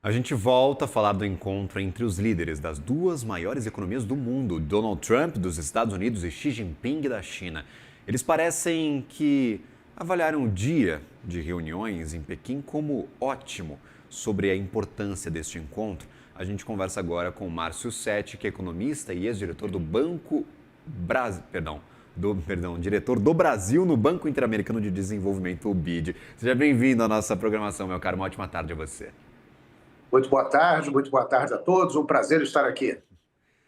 A gente volta a falar do encontro entre os líderes das duas maiores economias do mundo, Donald Trump dos Estados Unidos e Xi Jinping da China. Eles parecem que avaliaram o dia de reuniões em Pequim como ótimo. Sobre a importância deste encontro, a gente conversa agora com Márcio Setti, que é economista e ex-diretor do Banco Brasil, diretor do Brasil no Banco Interamericano de Desenvolvimento, o BID. Seja bem-vindo à nossa programação, meu caro. Uma ótima tarde a você. Muito boa tarde a todos. Um prazer estar aqui.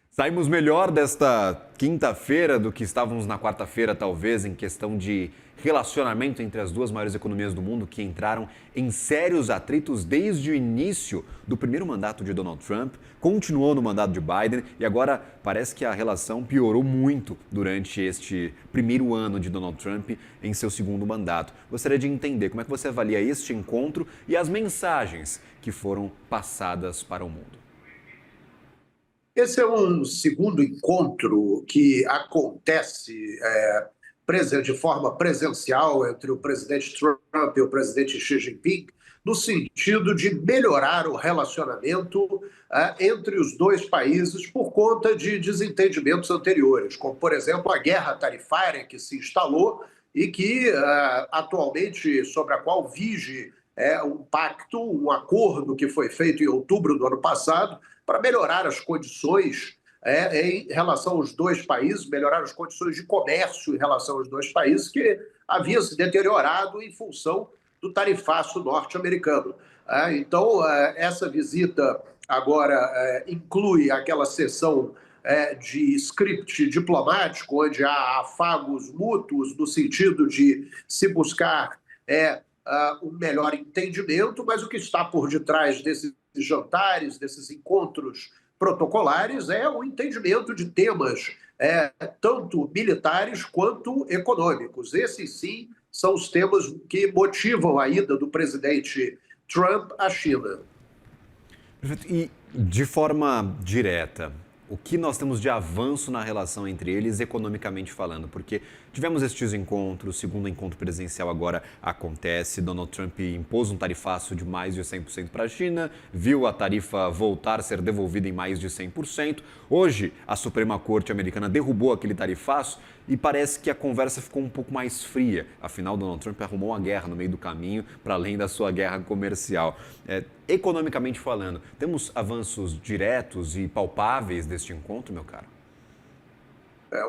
Saímos melhor desta quinta-feira do que estávamos na quarta-feira, talvez, em questão de relacionamento entre as duas maiores economias do mundo que entraram em sérios atritos desde o início do primeiro mandato de Donald Trump, continuou no mandato de Biden e agora parece que a relação piorou muito durante este primeiro ano de Donald Trump em seu segundo mandato. Gostaria de entender como é que você avalia este encontro e as mensagens que foram passadas para o mundo. Esse é um segundo encontro que acontece de forma presencial entre o presidente Trump e o presidente Xi Jinping, no sentido de melhorar o relacionamento entre os dois países por conta de desentendimentos anteriores, como, por exemplo, a guerra tarifária que se instalou e que atualmente sobre a qual vige um pacto, um acordo que foi feito em outubro do ano passado para melhorar as condições em relação aos dois países, melhorar as condições de comércio em relação aos dois países, que havia se deteriorado em função do tarifaço norte-americano. Então, essa visita agora inclui aquela sessão de script diplomático, onde há afagos mútuos no sentido de se buscar um melhor entendimento, mas o que está por detrás desses jantares, desses encontros protocolares, é o entendimento de temas tanto militares quanto econômicos. Esses, sim, são os temas que motivam a ida do presidente Trump à China. Perfeito. E, de forma direta, o que nós temos de avanço na relação entre eles, economicamente falando? Porque tivemos estes encontros, o segundo encontro presencial agora acontece, Donald Trump impôs um tarifaço de mais de 100% para a China, viu a tarifa voltar a ser devolvida em mais de 100%. Hoje, a Suprema Corte americana derrubou aquele tarifaço e parece que a conversa ficou um pouco mais fria. Afinal, Donald Trump arrumou uma guerra no meio do caminho, para além da sua guerra comercial. Economicamente falando, temos avanços diretos e palpáveis deste encontro, meu caro?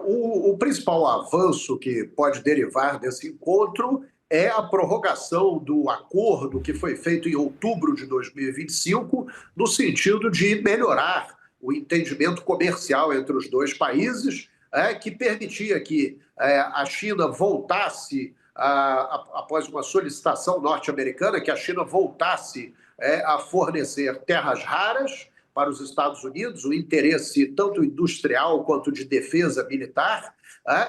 O principal avanço que pode derivar desse encontro é a prorrogação do acordo que foi feito em outubro de 2025, no sentido de melhorar o entendimento comercial entre os dois países, que permitia que a China voltasse, após uma solicitação norte-americana, que a China voltasse a fornecer terras raras para os Estados Unidos, o interesse tanto industrial quanto de defesa militar,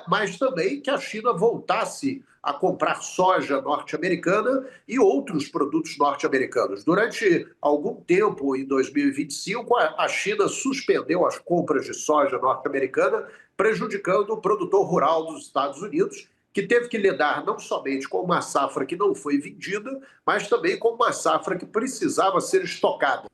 mas também que a China voltasse a comprar soja norte-americana e outros produtos norte-americanos. Durante algum tempo, em 2025, a China suspendeu as compras de soja norte-americana, prejudicando o produtor rural dos Estados Unidos, que teve que lidar não somente com uma safra que não foi vendida, mas também com uma safra que precisava ser estocada.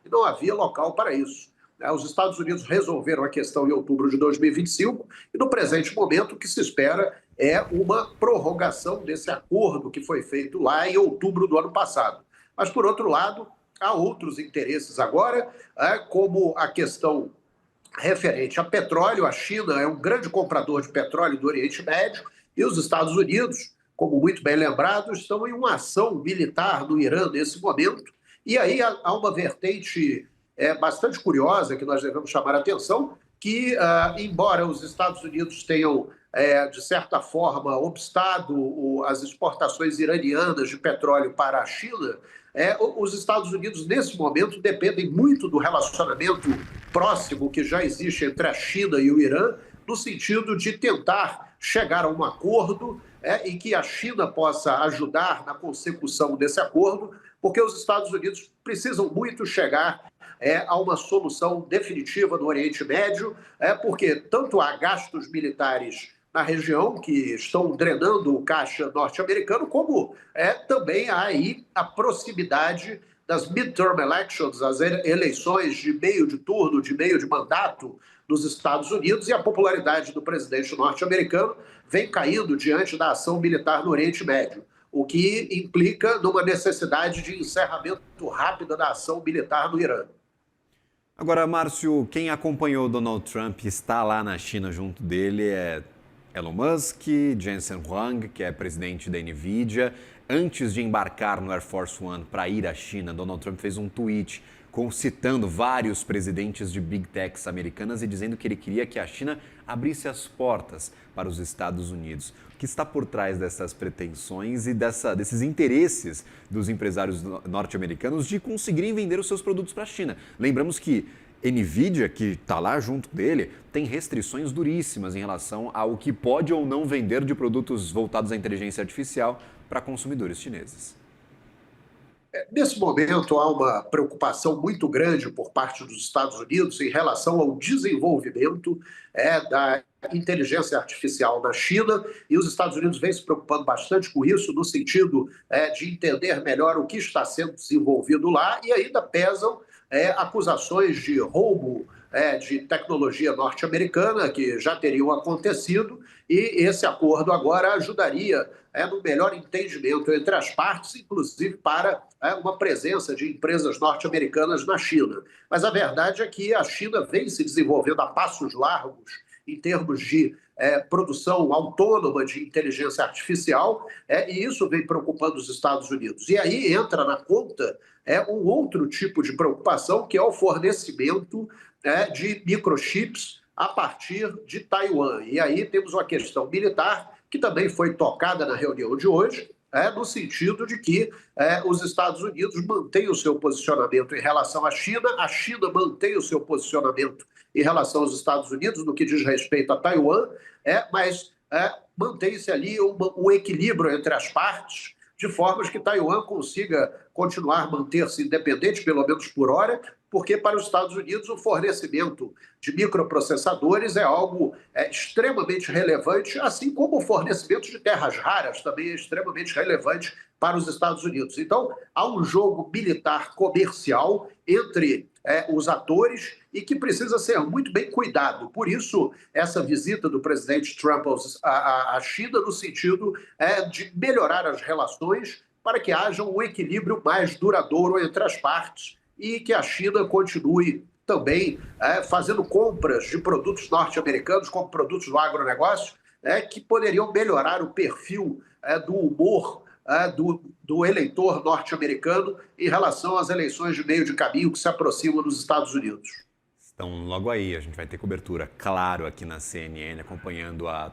E não havia local para isso. Os Estados Unidos resolveram a questão em outubro de 2025 e, no presente momento, o que se espera é uma prorrogação desse acordo que foi feito lá em outubro do ano passado. Mas, por outro lado, há outros interesses agora, como a questão referente a petróleo. A China é um grande comprador de petróleo do Oriente Médio e os Estados Unidos, como muito bem lembrado, estão em uma ação militar no Irã nesse momento. E aí há uma vertente bastante curiosa que nós devemos chamar a atenção, que, embora os Estados Unidos tenham, de certa forma, obstado as exportações iranianas de petróleo para a China, os Estados Unidos, nesse momento, dependem muito do relacionamento próximo que já existe entre a China e o Irã, no sentido de tentar chegar a um acordo em que a China possa ajudar na consecução desse acordo, porque os Estados Unidos precisam muito chegar a uma solução definitiva no Oriente Médio, porque tanto há gastos militares na região que estão drenando o caixa norte-americano, como também há aí a proximidade das midterm elections, as eleições de meio de turno, de meio de mandato nos Estados Unidos, e a popularidade do presidente norte-americano vem caindo diante da ação militar no Oriente Médio, o que implica numa necessidade de encerramento rápido da ação militar no Irã. Agora, Márcio, quem acompanhou Donald Trump e está lá na China junto dele é Elon Musk, Jensen Huang, que é presidente da NVIDIA. Antes de embarcar no Air Force One para ir à China, Donald Trump fez um tweet citando vários presidentes de Big Techs americanas e dizendo que ele queria que a China abrisse as portas para os Estados Unidos. O que está por trás dessas pretensões e desses interesses dos empresários norte-americanos de conseguirem vender os seus produtos para a China? Lembramos que NVIDIA, que está lá junto dele, tem restrições duríssimas em relação ao que pode ou não vender de produtos voltados à inteligência artificial para consumidores chineses. Nesse momento, há uma preocupação muito grande por parte dos Estados Unidos em relação ao desenvolvimento da inteligência artificial na China, e os Estados Unidos vêm se preocupando bastante com isso, no sentido de entender melhor o que está sendo desenvolvido lá, e ainda pesam acusações de roubo de tecnologia norte-americana que já teriam acontecido, e esse acordo agora ajudaria no melhor entendimento entre as partes, inclusive para uma presença de empresas norte-americanas na China. Mas a verdade é que a China vem se desenvolvendo a passos largos em termos de produção autônoma de inteligência artificial, e isso vem preocupando os Estados Unidos. E aí entra na conta um outro tipo de preocupação, que é o fornecimento de microchips a partir de Taiwan. E aí temos uma questão militar que também foi tocada na reunião de hoje, no sentido de que os Estados Unidos mantêm o seu posicionamento em relação à China, a China mantém o seu posicionamento em relação aos Estados Unidos no que diz respeito a Taiwan, mas mantém-se ali um equilíbrio entre as partes, de formas que Taiwan consiga continuar manter-se independente, pelo menos por hora, porque para os Estados Unidos o fornecimento de microprocessadores é algo extremamente relevante, assim como o fornecimento de terras raras também é extremamente relevante para os Estados Unidos. Então, há um jogo militar comercial entre os atores e que precisa ser muito bem cuidado. Por isso, essa visita do presidente Trump à China, no sentido de melhorar as relações para que haja um equilíbrio mais duradouro entre as partes e que a China continue também fazendo compras de produtos norte-americanos, como produtos do agronegócio, que poderiam melhorar o perfil do humor do eleitor norte-americano em relação às eleições de meio de caminho que se aproximam dos Estados Unidos. Então, logo aí, a gente vai ter cobertura, claro, aqui na CNN, acompanhando a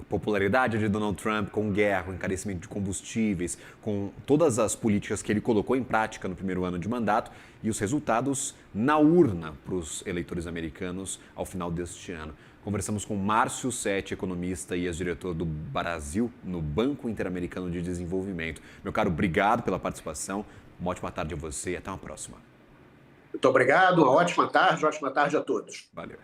popularidade de Donald Trump com guerra, com encarecimento de combustíveis, com todas as políticas que ele colocou em prática no primeiro ano de mandato e os resultados na urna para os eleitores americanos ao final deste ano. Conversamos com Márcio Setti, economista e ex-diretor do Brasil no Banco Interamericano de Desenvolvimento. Meu caro, obrigado pela participação, uma ótima tarde a você e até uma próxima. Muito obrigado, uma ótima tarde a todos. Valeu.